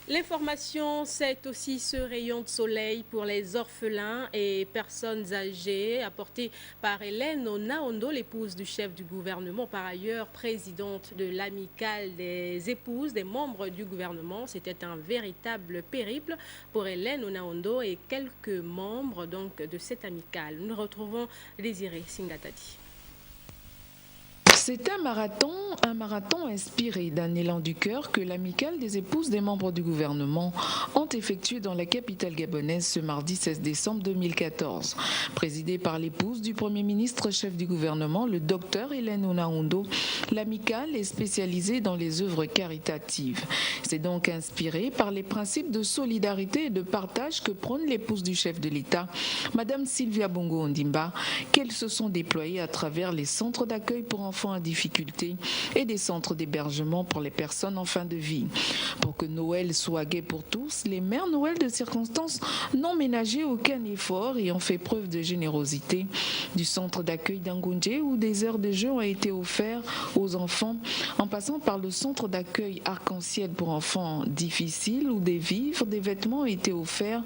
L'information, c'est aussi ce rayon de soleil pour les orphelins et personnes âgées apporté par Hélène Onaondo, l'épouse du chef du gouvernement, par ailleurs présidente de l'amicale des épouses des membres du gouvernement. C'était un véritable périple pour Hélène Onaondo et quelques membres donc de cette amicale. Nous retrouvons Désiré Singatadi. C'est un marathon inspiré d'un élan du cœur que l'amicale des épouses des membres du gouvernement ont effectué dans la capitale gabonaise ce mardi 16 décembre 2014. Présidée par l'épouse du Premier ministre chef du gouvernement, le docteur Hélène Onaondo, l'amicale est spécialisée dans les œuvres caritatives. C'est donc inspiré par les principes de solidarité et de partage que prône l'épouse du chef de l'État, Madame Sylvia Bongo Ondimba, qu'elles se sont déployées à travers les centres d'accueil pour enfants en difficulté et des centres d'hébergement pour les personnes en fin de vie. Pour que Noël soit gai pour tous, les mères Noël de circonstances n'ont ménagé aucun effort et ont fait preuve de générosité. Du centre d'accueil d'Angoundje où des heures de jeu ont été offertes aux enfants, en passant par le centre d'accueil Arc-en-Ciel pour enfants difficiles où des vivres, des vêtements ont été offerts,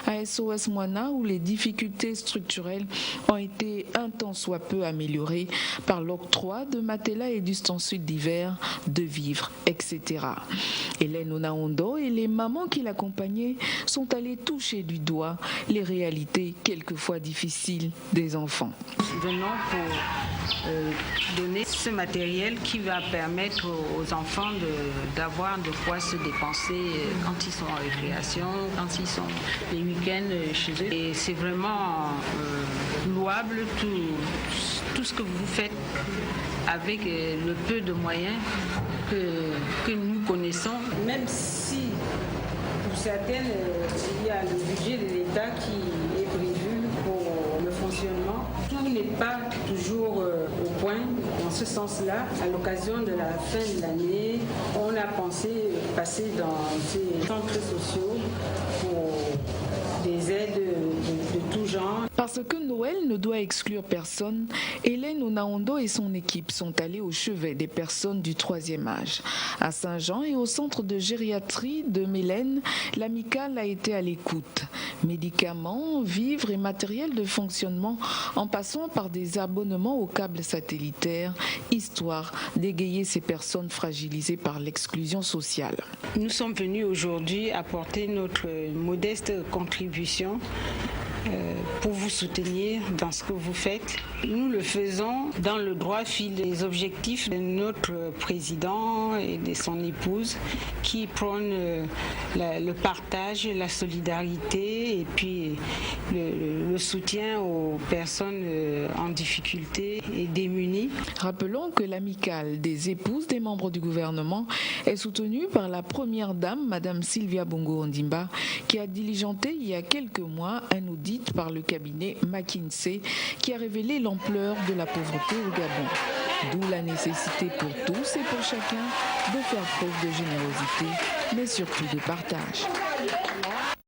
à SOS Moana où les difficultés structurelles ont été un tant soit peu améliorées par l'octroi de matelas et d'ustensiles divers, de vivres, etc. Hélène Onaondo et les mamans qui l'accompagnaient sont allées toucher du doigt les réalités quelquefois difficiles des enfants. Venons pour donner ce matériel qui va permettre aux enfants d'avoir de quoi se dépenser quand ils sont en récréation, quand ils sont les week-ends chez eux. Et c'est vraiment louable tout ce que vous faites avec le peu de moyens que nous connaissons. Même si pour certaines, il y a le budget de l'État qui est prévu pour le fonctionnement, tout n'est pas toujours au point. Dans ce sens-là, à l'occasion de la fin de l'année, on a pensé passer dans ces centres sociaux pour des aides de tout genre. Parce que Noël ne doit exclure personne, Hélène Onaondo et son équipe sont allées au chevet des personnes du troisième âge. À Saint-Jean et au centre de gériatrie de Mélène, l'amicale a été à l'écoute. Médicaments, vivres et matériel de fonctionnement en passant par des abonnements aux câbles satellitaires, histoire d'égayer ces personnes fragilisées par l'exclusion sociale. Nous sommes venus aujourd'hui apporter notre modeste contribution pour vous soutenir dans ce que vous faites. Nous le faisons dans le droit fil des objectifs de notre président et de son épouse qui prônent le partage, la solidarité et puis le soutien aux personnes en difficulté et démunies. Rappelons que l'amicale des épouses des membres du gouvernement est soutenue par la première dame, Madame Sylvia Bongo Ondimba, qui a diligenté il y a quelques mois un audit par le cabinet McKinsey qui a révélé l'ampleur de la pauvreté au Gabon. D'où la nécessité pour tous et pour chacun de faire preuve de générosité, mais surtout de partage.